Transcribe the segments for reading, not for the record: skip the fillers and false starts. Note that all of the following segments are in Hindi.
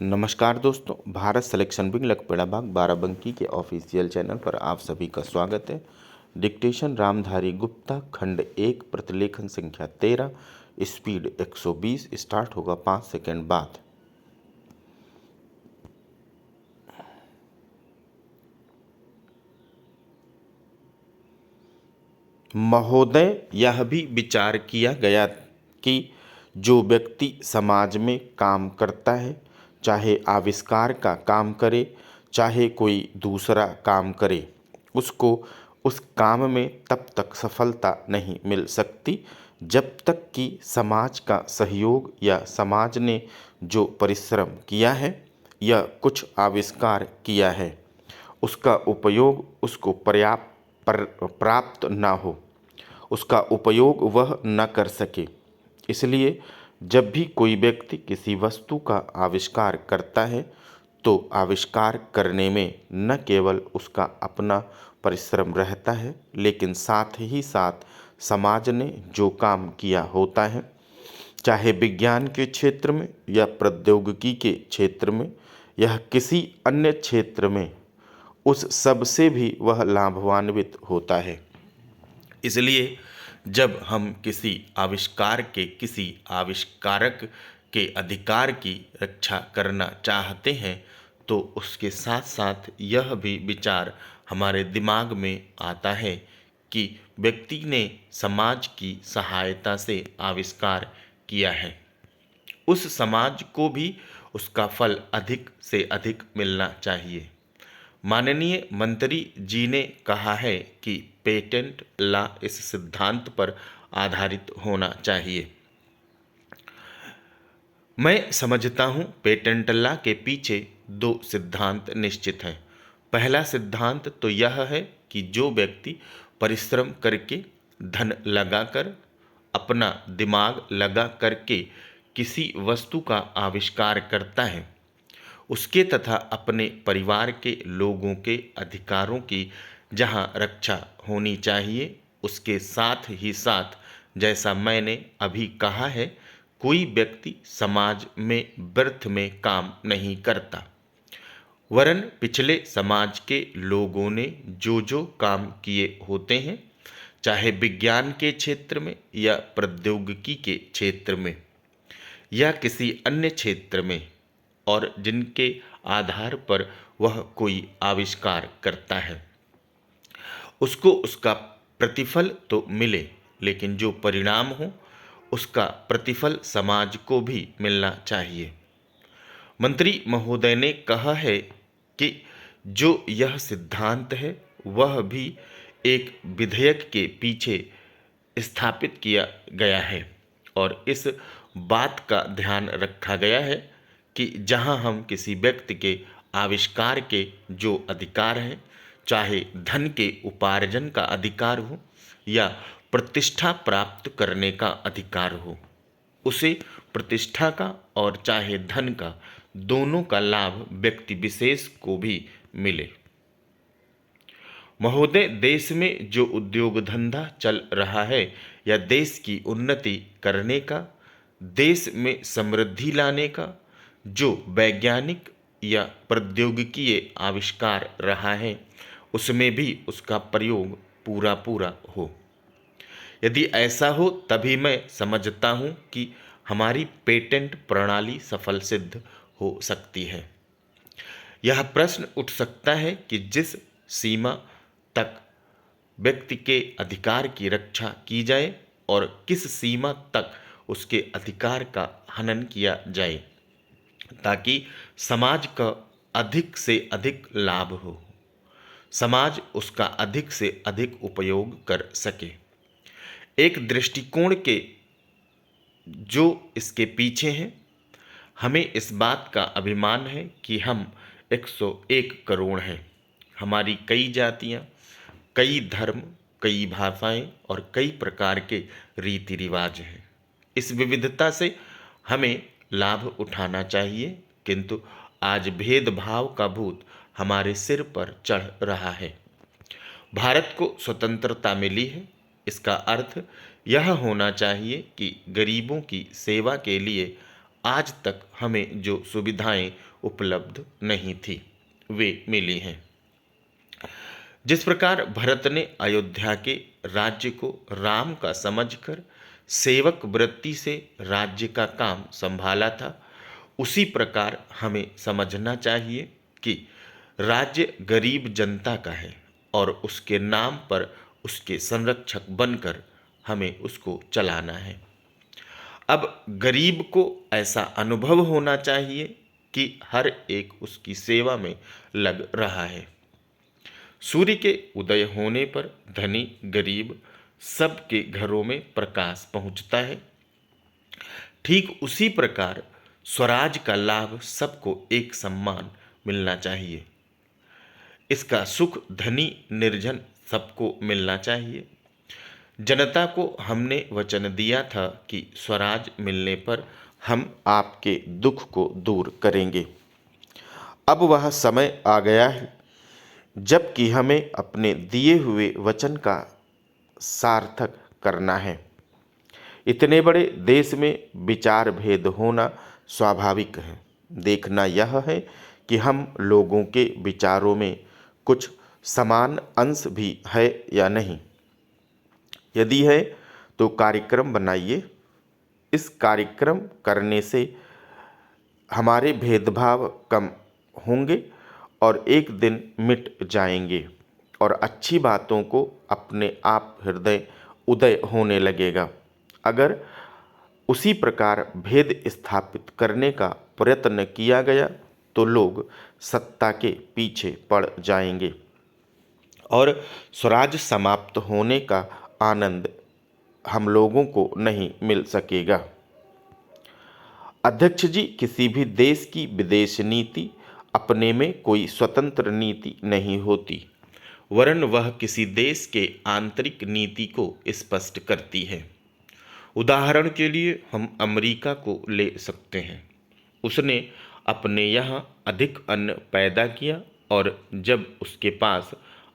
नमस्कार दोस्तों, भारत सिलेक्शन विंग लकपेड़ा बाग बाराबंकी के ऑफिशियल चैनल पर आप सभी का स्वागत है। डिक्टेशन रामधारी गुप्ता, खंड 1, प्रतिलेखन संख्या 13, स्पीड 120। स्टार्ट होगा 5 सेकंड बाद। महोदय, यह भी विचार किया गया कि जो व्यक्ति समाज में काम करता है, चाहे आविष्कार का काम करे चाहे कोई दूसरा काम करे, उसको उस काम में तब तक सफलता नहीं मिल सकती जब तक कि समाज का सहयोग या समाज ने जो परिश्रम किया है या कुछ आविष्कार किया है उसका उपयोग उसको प्राप्त ना हो, उसका उपयोग वह न कर सके। इसलिए जब भी कोई व्यक्ति किसी वस्तु का आविष्कार करता है तो आविष्कार करने में न केवल उसका अपना परिश्रम रहता है, लेकिन साथ ही साथ समाज ने जो काम किया होता है, चाहे विज्ञान के क्षेत्र में या प्रौद्योगिकी के क्षेत्र में या किसी अन्य क्षेत्र में, उस सब से भी वह लाभान्वित होता है। इसलिए जब हम किसी आविष्कार के किसी आविष्कारक के अधिकार की रक्षा करना चाहते हैं तो उसके साथ साथ यह भी विचार हमारे दिमाग में आता है कि व्यक्ति ने समाज की सहायता से आविष्कार किया है, उस समाज को भी उसका फल अधिक से अधिक मिलना चाहिए। माननीय मंत्री जी ने कहा है कि पेटेंट लॉ इस सिद्धांत पर आधारित होना चाहिए। मैं समझता हूँ पेटेंट लॉ के पीछे दो सिद्धांत निश्चित हैं। पहला सिद्धांत तो यह है कि जो व्यक्ति परिश्रम करके, धन लगाकर, अपना दिमाग लगा करके किसी वस्तु का आविष्कार करता है, उसके तथा अपने परिवार के लोगों के अधिकारों की जहाँ रक्षा होनी चाहिए, उसके साथ ही साथ जैसा मैंने अभी कहा है, कोई व्यक्ति समाज में व्यर्थ में काम नहीं करता, वरन पिछले समाज के लोगों ने जो काम किए होते हैं, चाहे विज्ञान के क्षेत्र में या प्रौद्योगिकी के क्षेत्र में या किसी अन्य क्षेत्र में, और जिनके आधार पर वह कोई आविष्कार करता है, उसको उसका प्रतिफल तो मिले, लेकिन जो परिणाम हो उसका प्रतिफल समाज को भी मिलना चाहिए। मंत्री महोदय ने कहा है कि जो यह सिद्धांत है वह भी एक विधेयक के पीछे स्थापित किया गया है और इस बात का ध्यान रखा गया है कि जहां हम किसी व्यक्ति के आविष्कार के जो अधिकार हैं, चाहे धन के उपार्जन का अधिकार हो या प्रतिष्ठा प्राप्त करने का अधिकार हो, उसे प्रतिष्ठा का और चाहे धन का, दोनों का लाभ व्यक्ति विशेष को भी मिले। महोदय, देश में जो उद्योग धंधा चल रहा है या देश की उन्नति करने का, देश में समृद्धि लाने का जो वैज्ञानिक या प्रौद्योगिकीय आविष्कार रहा है, उसमें भी उसका प्रयोग पूरा पूरा हो। यदि ऐसा हो तभी मैं समझता हूँ कि हमारी पेटेंट प्रणाली सफल सिद्ध हो सकती है। यह प्रश्न उठ सकता है कि जिस सीमा तक व्यक्ति के अधिकार की रक्षा की जाए और किस सीमा तक उसके अधिकार का हनन किया जाए ताकि समाज का अधिक से अधिक लाभ हो, समाज उसका अधिक से अधिक उपयोग कर सके। एक दृष्टिकोण के जो इसके पीछे हैं, हमें इस बात का अभिमान है कि हम 101 करोड़ हैं। हमारी कई जातियाँ, कई धर्म, कई भाषाएं और कई प्रकार के रीति रिवाज हैं। इस विविधता से हमें लाभ उठाना चाहिए, किंतु आज भेदभाव का भूत हमारे सिर पर चढ़ रहा है। भारत को स्वतंत्रता मिली है, इसका अर्थ यह होना चाहिए कि गरीबों की सेवा के लिए आज तक हमें जो सुविधाएं उपलब्ध नहीं थी, वे मिली हैं। जिस प्रकार भरत ने अयोध्या के राज्य को राम का समझकर सेवक वृत्ति से राज्य का काम संभाला था, उसी प्रकार हमें समझना चाहिए कि राज्य गरीब जनता का है और उसके नाम पर उसके संरक्षक बनकर हमें उसको चलाना है। अब गरीब को ऐसा अनुभव होना चाहिए कि हर एक उसकी सेवा में लग रहा है। सूर्य के उदय होने पर धनी गरीब सबके घरों में प्रकाश पहुंचता है। ठीक उसी प्रकार स्वराज का लाभ सबको एक समान मिलना चाहिए। इसका सुख धनी निर्जन सबको मिलना चाहिए। जनता को हमने वचन दिया था कि स्वराज मिलने पर हम आपके दुख को दूर करेंगे। अब वह समय आ गया है जबकि हमें अपने दिए हुए वचन का सार्थक करना है। इतने बड़े देश में विचार भेद होना स्वाभाविक है। देखना यह है कि हम लोगों के विचारों में कुछ समान अंश भी है या नहीं। यदि है तो कार्यक्रम बनाइए। इस कार्यक्रम करने से हमारे भेदभाव कम होंगे और एक दिन मिट जाएंगे और अच्छी बातों को अपने आप हृदय उदय होने लगेगा। अगर उसी प्रकार भेद स्थापित करने का प्रयत्न किया गया तो लोग सत्ता के पीछे पड़ जाएंगे और स्वराज समाप्त होने का आनंद हम लोगों को नहीं मिल सकेगा। अध्यक्ष जी, किसी भी देश की विदेश नीति अपने में कोई स्वतंत्र नीति नहीं होती, वरन वह किसी देश के आंतरिक नीति को स्पष्ट करती है। उदाहरण के लिए हम अमेरिका को ले सकते हैं। उसने अपने यहाँ अधिक अन्न पैदा किया और जब उसके पास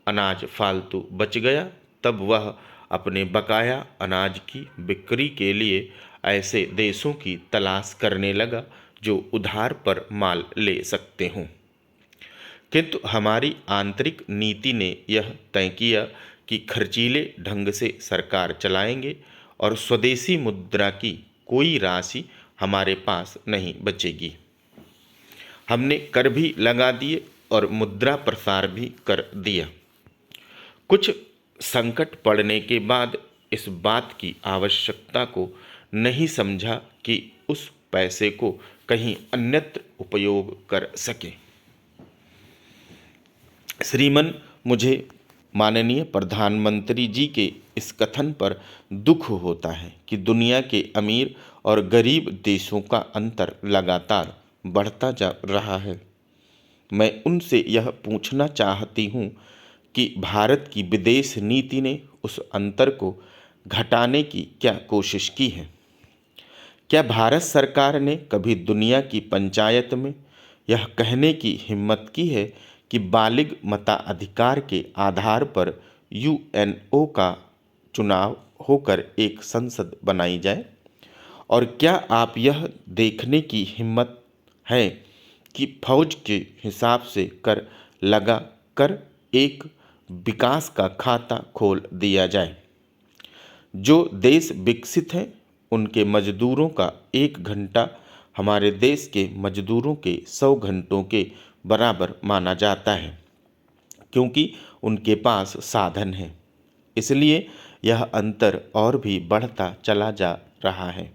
अनाज फालतू बच गया तब वह अपने बकाया अनाज की बिक्री के लिए ऐसे देशों की तलाश करने लगा जो उधार पर माल ले सकते हों। किंतु हमारी आंतरिक नीति ने यह तय किया कि खर्चीले ढंग से सरकार चलाएंगे और स्वदेशी मुद्रा की कोई राशि हमारे पास नहीं बचेगी। हमने कर भी लगा दिए और मुद्रा प्रसार भी कर दिया। कुछ संकट पड़ने के बाद इस बात की आवश्यकता को नहीं समझा कि उस पैसे को कहीं अन्यत्र उपयोग कर सके। श्रीमन, मुझे माननीय प्रधानमंत्री जी के इस कथन पर दुख होता है कि दुनिया के अमीर और गरीब देशों का अंतर लगातार बढ़ता जा रहा है। मैं उनसे यह पूछना चाहती हूँ कि भारत की विदेश नीति ने उस अंतर को घटाने की क्या कोशिश की है? क्या भारत सरकार ने कभी दुनिया की पंचायत में यह कहने की हिम्मत की है कि बालिग मताधिकार के आधार पर यूएनओ का चुनाव होकर एक संसद बनाई जाए? और क्या आप यह देखने की हिम्मत है कि फौज के हिसाब से कर लगा कर एक विकास का खाता खोल दिया जाए? जो देश विकसित हैं उनके मजदूरों का 1 घंटा हमारे देश के मजदूरों के 100 घंटों के बराबर माना जाता है, क्योंकि उनके पास साधन है। इसलिए यह अंतर और भी बढ़ता चला जा रहा है।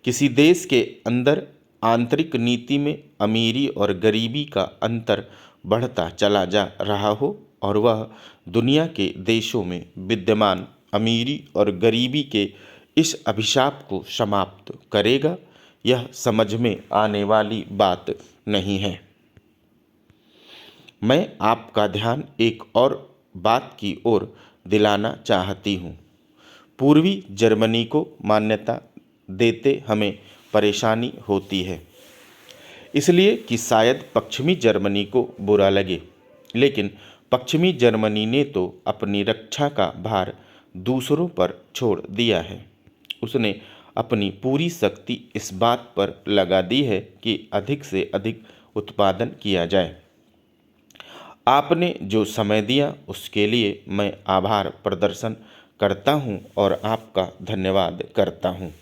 किसी देश के अंदर आंतरिक नीति में अमीरी और गरीबी का अंतर बढ़ता चला जा रहा हो और वह दुनिया के देशों में विद्यमान अमीरी और गरीबी के इस अभिशाप को समाप्त करेगा, यह समझ में आने वाली बात नहीं है। मैं आपका ध्यान एक और बात की ओर दिलाना चाहती हूँ। पूर्वी जर्मनी को मान्यता देते हमें परेशानी होती है, इसलिए कि शायद पश्चिमी जर्मनी को बुरा लगे, लेकिन पश्चिमी जर्मनी ने तो अपनी रक्षा का भार दूसरों पर छोड़ दिया है। उसने अपनी पूरी शक्ति इस बात पर लगा दी है कि अधिक से अधिक उत्पादन किया जाए। आपने जो समय दिया उसके लिए मैं आभार प्रदर्शन करता हूँ और आपका धन्यवाद करता हूँ।